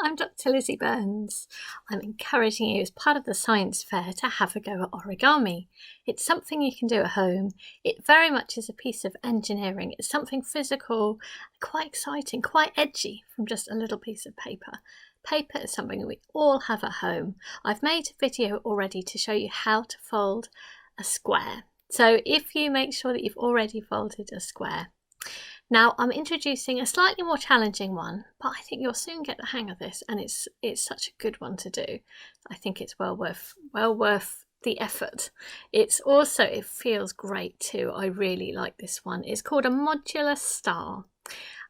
I'm Dr Lizzie Burns. I'm encouraging you as part of the science fair to have a go at origami. It's something you can do at home. It very much is a piece of engineering. It's something physical, quite exciting, quite edgy from just a little piece of paper. Paper is something we all have at home. I've made a video already to show you how to fold a square. So if you make sure that you've already folded a square. Now I'm introducing a slightly more challenging one, but I think you'll soon get the hang of this, and it's such a good one to do. I think it's well worth the effort. It feels great too. I really like this one. It's called a modular star,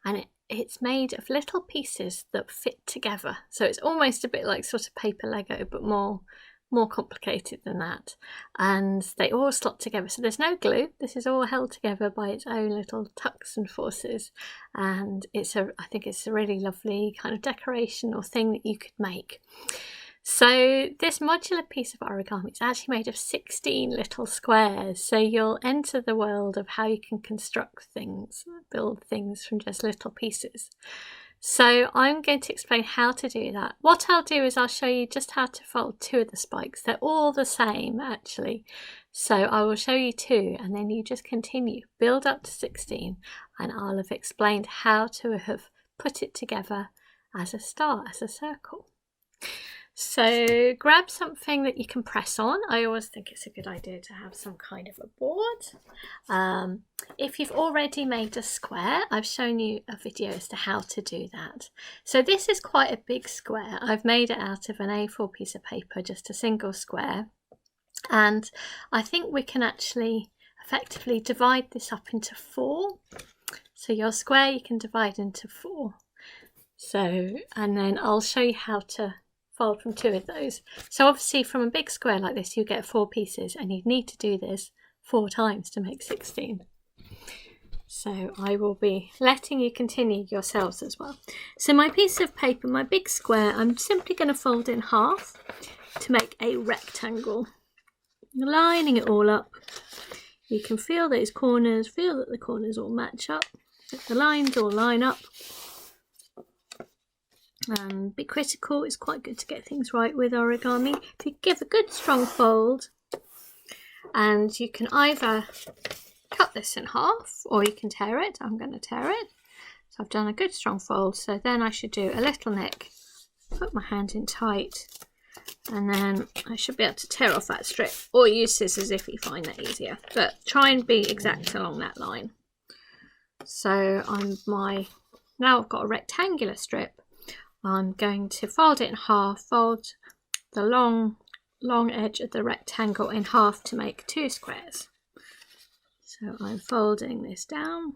and it's made of little pieces that fit together. So it's almost a bit like sort of paper Lego, but more complicated than that, and they all slot together, so there's no glue. This is all held together by its own little tucks and forces, and I think it's a really lovely kind of decoration or thing that you could make. So this modular piece of origami is actually made of 16 little squares, so you'll enter the world of how you can construct things, build things from just little pieces. So I'm going to explain how to do that. What I'll do is I'll show you just how to fold 2 of the spikes. They're all the same actually. So I will show you 2, and then you just continue, build up to 16, and I'll have explained how to have put it together as a star, as a circle. So grab something that you can press on. I always think it's a good idea to have some kind of a board. If you've already made a square, I've shown you a video as to how to do that. So this is quite a big square. I've made it out of an A4 piece of paper, just a single square. And I think we can actually effectively divide this up into 4. So your square you can divide into 4. So, and then I'll show you how to fold from 2 of those. So obviously from a big square like this you get 4 pieces, and you need to do this 4 times to make 16. So I will be letting you continue yourselves as well. So my piece of paper, my big square, I'm simply going to fold in half to make a rectangle, lining it all up. You can feel those corners, feel that the corners all match up, that the lines all line up. And be critical. It's quite good to get things right with origami. If you give a good strong fold, and you can either cut this in half or you can tear it. I'm going to tear it. So I've done a good strong fold, so then I should do a little nick, put my hand in tight, and then I should be able to tear off that strip, or use scissors if you find that easier, but try and be exact along that line. So now I've got a rectangular strip. I'm going to fold it in half, fold the long edge of the rectangle in half to make 2 squares. So I'm folding this down.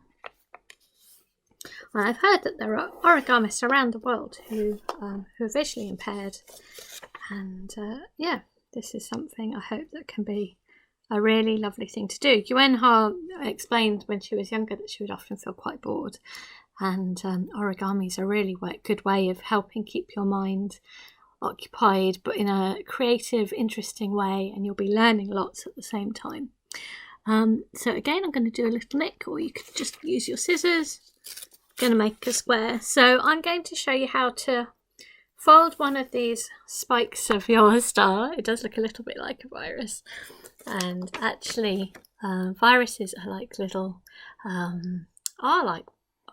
And I've heard that there are origamists around the world who are visually impaired, and yeah, this is something I hope that can be a really lovely thing to do. Yuen Ha explained when she was younger that she would often feel quite bored, and origami is a really good way of helping keep your mind occupied, but in a creative, interesting way, and you'll be learning lots at the same time. So again, I'm going to do a little nick, or you could just use your scissors. I'm going to make a square. So I'm going to show you how to fold one of these spikes of your star. It does look a little bit like a virus, and actually viruses are like little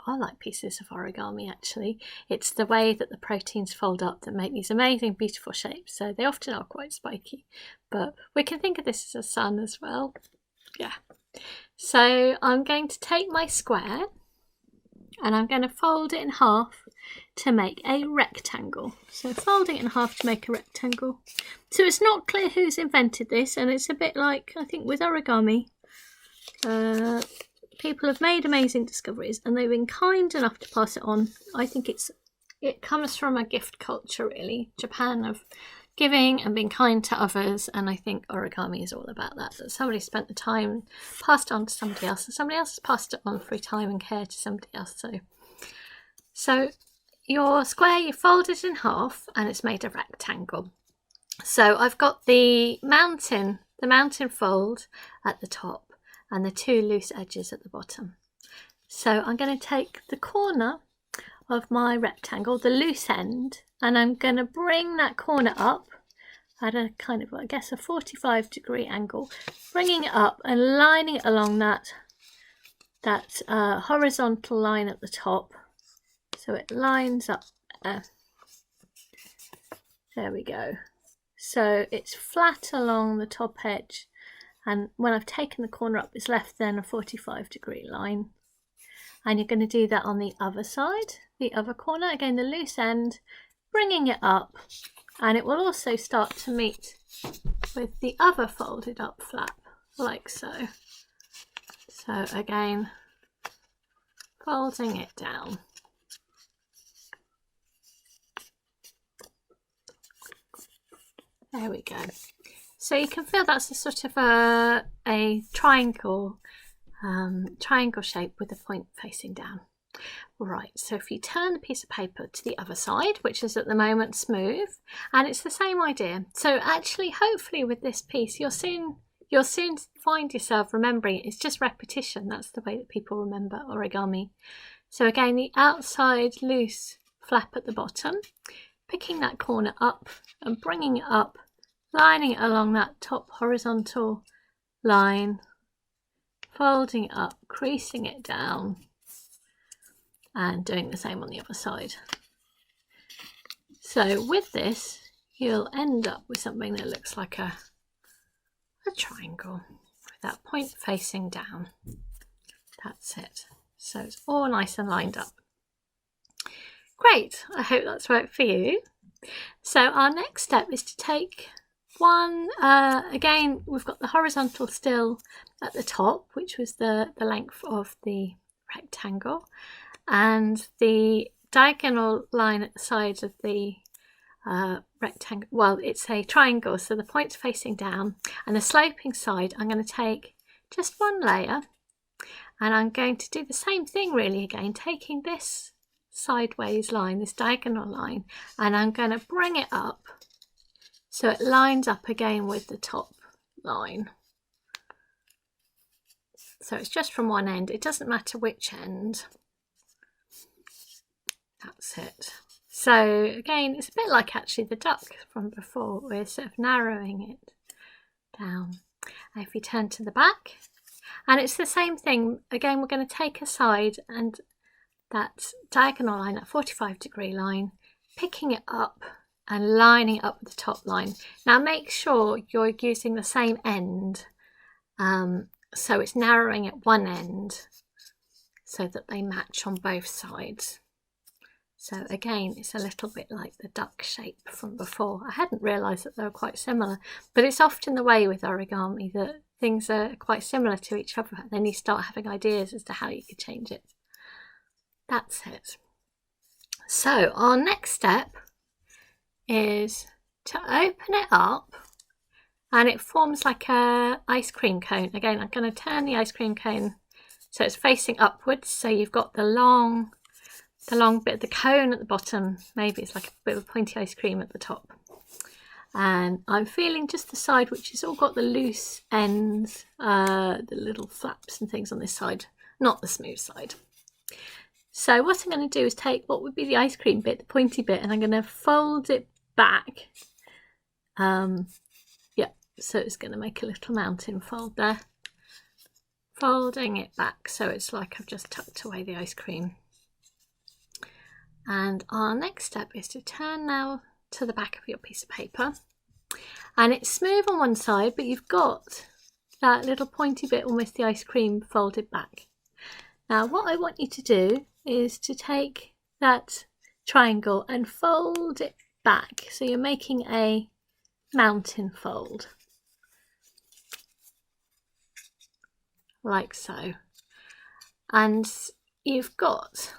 I like pieces of origami actually. It's the way that the proteins fold up that make these amazing, beautiful shapes. So they often are quite spiky, but we can think of this as a sun as well. Yeah. So I'm going to take my square and I'm going to fold it in half to make a rectangle. So folding it in half to make a rectangle. So it's not clear who's invented this, and it's a bit like, I think with origami, people have made amazing discoveries and they've been kind enough to pass it on. I think it comes from a gift culture really. Japan of giving and being kind to others, and I think origami is all about that. That somebody spent the time, passed it on to somebody else, and somebody else has passed it on through time and care to somebody else. So your square, you fold it in half and it's made a rectangle. So I've got the mountain fold at the top and the 2 loose edges at the bottom. So I'm going to take the corner of my rectangle, the loose end, and I'm going to bring that corner up at a kind of, I guess, a 45-degree angle, bringing it up and lining it along that horizontal line at the top, so it lines up there. There we go. So it's flat along the top edge, and when I've taken the corner up, it's left then a 45-degree line. And you're going to do that on the other side, the other corner, again the loose end, bringing it up, and it will also start to meet with the other folded up flap, like so. So again, folding it down. There we go. So you can feel that's a sort of a triangle shape with the point facing down. Right, so if you turn the piece of paper to the other side, which is at the moment smooth, and it's the same idea. So actually, hopefully with this piece, you'll soon find yourself remembering it. It's just repetition. That's the way that people remember origami. So again, the outside loose flap at the bottom, picking that corner up and bringing it up, lining it along that top horizontal line, folding it up, creasing it down, and doing the same on the other side. So with this, you'll end up with something that looks like a triangle with that point facing down. That's it. So it's all nice and lined up. Great, I hope that's right for you. So our next step is to take one, again, we've got the horizontal still at the top, which was the length of the rectangle, and the diagonal line at the sides of the rectangle, well, it's a triangle, so the point's facing down, and the sloping side, I'm going to take just one layer, and I'm going to do the same thing really again, taking this sideways line, this diagonal line, and I'm going to bring it up so it lines up again with the top line. So it's just from one end, it doesn't matter which end. That's it. So again, it's a bit like actually the duck from before. We're sort of narrowing it down. And if we turn to the back, and it's the same thing. Again, we're going to take a side and that diagonal line, that 45-degree line, picking it up and lining it up with the top line. Now make sure you're using the same end, so it's narrowing at one end so that they match on both sides. So again, it's a little bit like the duck shape from before. I hadn't realised that they were quite similar, but it's often the way with origami that things are quite similar to each other, and then you start having ideas as to how you could change it. That's it. So our next step is to open it up, and it forms like a ice cream cone. Again, I'm going to turn the ice cream cone so it's facing upwards, so you've got the long bit of the cone at the bottom. Maybe it's like a bit of pointy ice cream at the top. And I'm feeling just the side which has all got the loose ends, the little flaps and things on this side, not the smooth side. So what I'm going to do is take what would be the ice cream bit, the pointy bit, and I'm going to fold it back. So it's going to make a little mountain fold there. Folding it back so it's like I've just tucked away the ice cream. And our next step is to turn now to the back of your piece of paper. And it's smooth on one side, but you've got that little pointy bit, almost the ice cream, folded back. Now what I want you to do is to take that triangle and fold it back. So you're making a mountain fold. Like so. And you've got,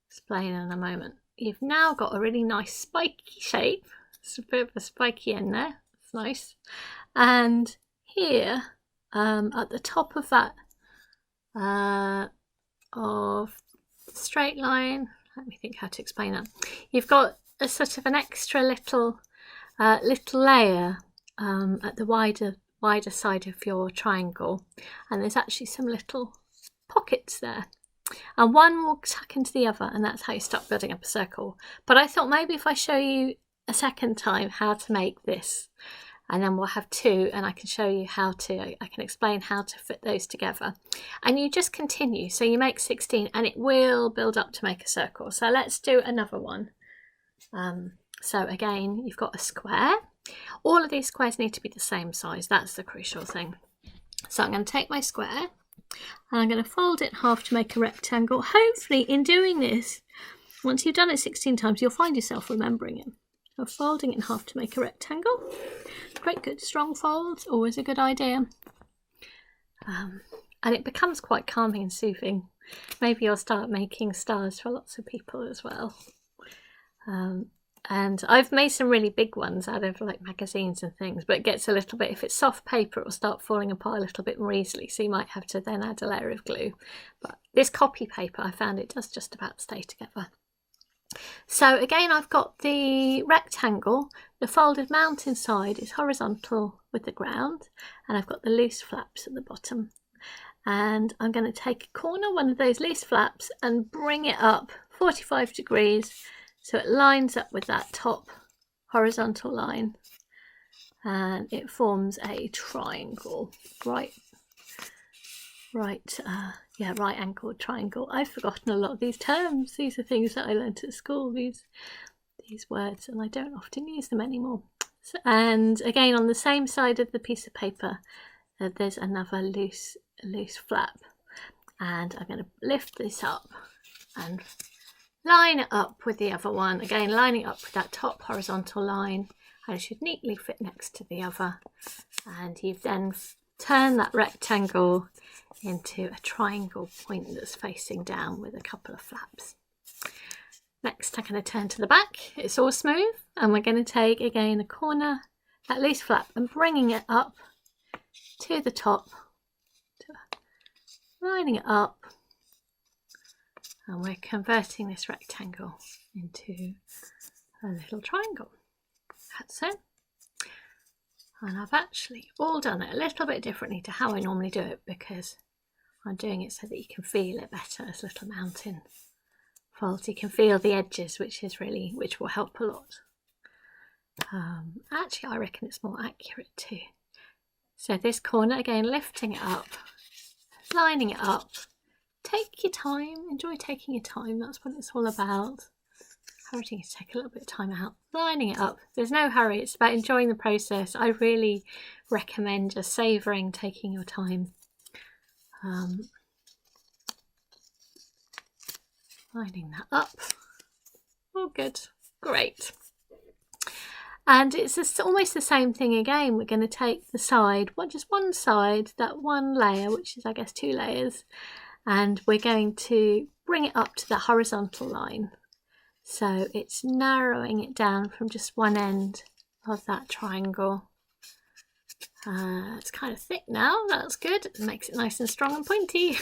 explain in a moment, you've now got a really nice spiky shape. It's a bit of a spiky end there, it's nice. And here at the top of that of straight line, let me think how to explain that, you've got a sort of an extra little layer at the wider side of your triangle, and there's actually some little pockets there. and one will tuck into the other, and that's how you start building up a circle. But I thought maybe if I show you a second time how to make this, and then we'll have two, and I can show you how to, I can explain how to fit those together. And you just continue, so you make 16 and it will build up to make a circle. So let's do another one. So again, you've got a square. All of these squares need to be the same size, that's the crucial thing. So I'm going to take my square and I'm going to fold it in half to make a rectangle. Hopefully in doing this, once you've done it 16 times, you'll find yourself remembering it. So folding it in half to make a rectangle. Great, good, strong folds, always a good idea. And it becomes quite calming and soothing. Maybe you'll start making stars for lots of people as well. And I've made some really big ones out of like magazines and things, but it gets a little bit, if it's soft paper, it will start falling apart a little bit more easily. So you might have to then add a layer of glue. But this copy paper, I found it does just about stay together. So again, I've got the rectangle, the folded mountain side is horizontal with the ground, and I've got the loose flaps at the bottom. And I'm going to take a corner, one of those loose flaps, and bring it up 45 degrees so it lines up with that top horizontal line, and it forms a triangle, right angled triangle. I've forgotten a lot of these terms. These are things that I learnt at school, these words, and I don't often use them anymore. So, and again, on the same side of the piece of paper, there's another loose flap, and I'm going to lift this up and line it up with the other one. Again, lining up with that top horizontal line, and it should neatly fit next to the other. And you've then turned that rectangle into a triangle point that's facing down with a couple of flaps. Next, I'm going to turn to the back. It's all smooth, and we're going to take again a corner, that loose flap, and bringing it up to the top, lining it up, and we're converting this rectangle into a little triangle. That's it. And I've actually all done it a little bit differently to how I normally do it, because I'm doing it so that you can feel it better as little mountain folds. You can feel the edges, which will help a lot. Actually, I reckon it's more accurate too. So this corner, again, lifting it up, lining it up. Take your time, enjoy taking your time, that's what it's all about. Encouraging you to take a little bit of time out, lining it up. There's no hurry, it's about enjoying the process. I really recommend just savouring taking your time. Lining that up. All good, great. And it's just almost the same thing again. We're going to take the side, just one side, that one layer, which is I guess 2 layers, and we're going to bring it up to the horizontal line. So it's narrowing it down from just one end of that triangle. It's kind of thick now, that's good. It makes it nice and strong and pointy.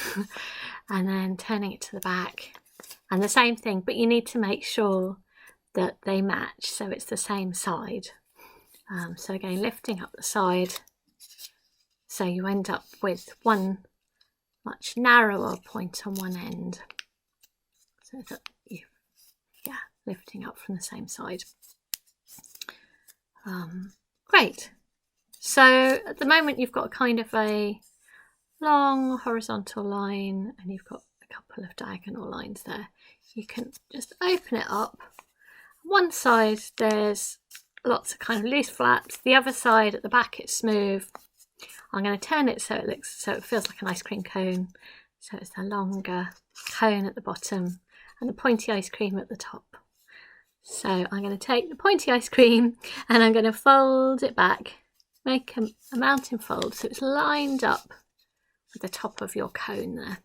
And then turning it to the back. And the same thing, but you need to make sure that they match, so it's the same side. So again, lifting up the side, so you end up with one much narrower point on one end, so that you, lifting up from the same side. Great. So at the moment you've got kind of a long horizontal line, and you've got a couple of diagonal lines there. You can just open it up. One side there's lots of kind of loose flaps, the other side at the back it's smooth. I'm going to turn it so it feels like an ice cream cone, so it's a longer cone at the bottom and the pointy ice cream at the top. So I'm going to take the pointy ice cream and I'm going to fold it back, make a mountain fold so it's lined up with the top of your cone there.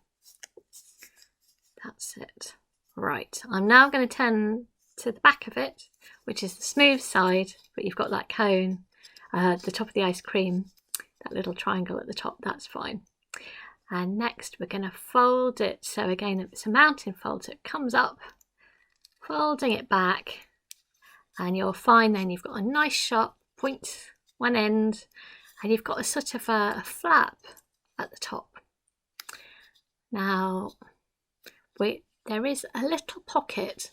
That's it. Right, I'm now going to turn to the back of it, which is the smooth side, but you've got that cone, the top of the ice cream, that little triangle at the top, that's fine. And next we're going to fold it, so again it's a mountain fold, so it comes up, folding it back, and you'll find then you've got a nice sharp point one end, and you've got a sort of a flap at the top. Now there is a little pocket.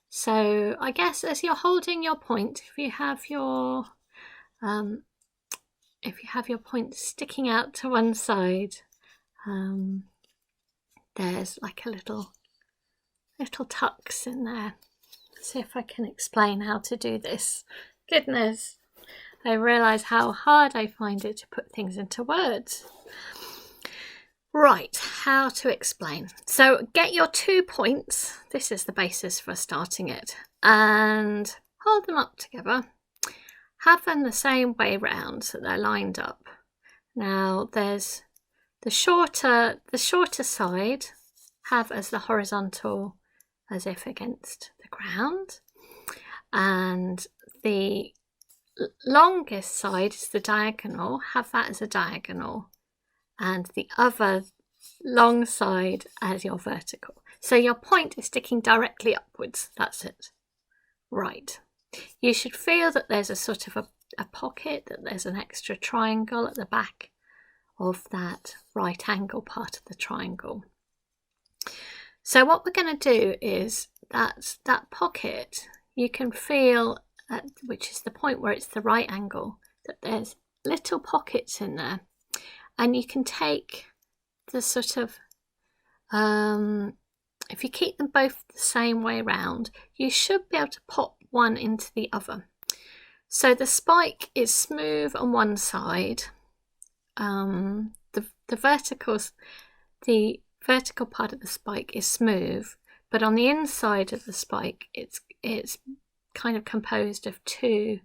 So I guess as you're holding your point, if you have your point sticking out to one side, there's like a little tucks in there. Let's see if I can explain how to do this. Goodness, I realise how hard I find it to put things into words. Right, how to explain. So get your 2 points, this is the basis for starting it, and hold them up together. Have them the same way round so they're lined up. Now there's the shorter side, have as the horizontal as if against the ground, and the longest side is the diagonal, have that as a diagonal, and the other long side as your vertical. So your point is sticking directly upwards, that's it. Right. You should feel that there's a sort of a pocket, that there's an extra triangle at the back of that right angle part of the triangle. So what we're going to do is that pocket, you can feel, which is the point where it's the right angle, that there's little pockets in there. And you can take the sort of, if you keep them both the same way round, you should be able to pop one into the other. So the spike is smooth on one side. The vertical part of the spike is smooth, but on the inside of the spike, it's kind of composed of two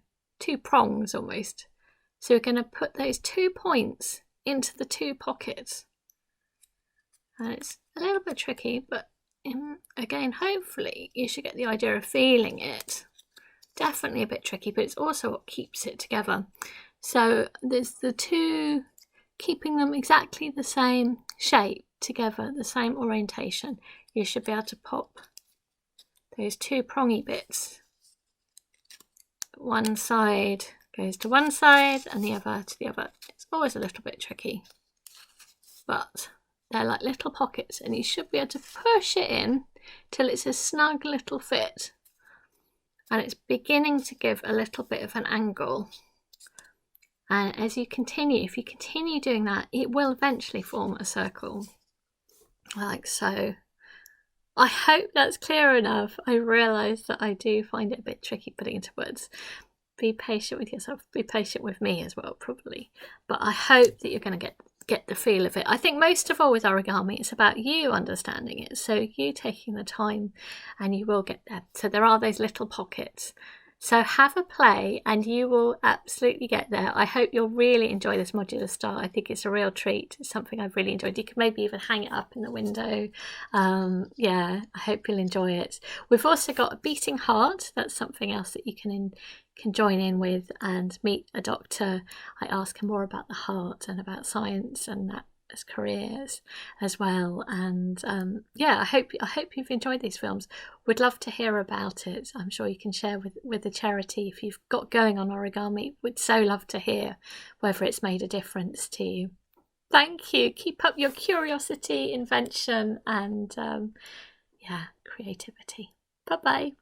prongs almost. So we're going to put those 2 points into the 2 pockets. And it's a little bit tricky, but again, hopefully you should get the idea of feeling it. Definitely a bit tricky, but it's also what keeps it together. So there's the 2, keeping them exactly the same shape together, the same orientation. You should be able to pop those 2 prongy bits. One side goes to one side and the other to the other. It's always a little bit tricky, but they're like little pockets, and you should be able to push it in till it's a snug little fit, and it's beginning to give a little bit of an angle. And as you continue, if you continue doing that, it will eventually form a circle like so. I hope that's clear enough. I realise that I do find it a bit tricky putting into words. Be patient with yourself, be patient with me as well, probably. But I hope that you're going to get the feel of it. I think most of all with origami, it's about you understanding it. So you taking the time, and you will get there. So there are those little pockets. So have a play and you will absolutely get there. I hope you'll really enjoy this modular style. I think it's a real treat. It's something I've really enjoyed. You can maybe even hang it up in the window. Yeah, I hope you'll enjoy it. We've also got a beating heart. That's something else that you can join in with and meet a doctor. I ask him more about the heart and about science and that as careers as well. And yeah, I hope you've enjoyed these films. Would love to hear about it. I'm sure you can share with the charity if you've got going on origami. Would so love to hear whether it's made a difference to you. Thank you. Keep up your curiosity, invention, and yeah, creativity. Bye bye.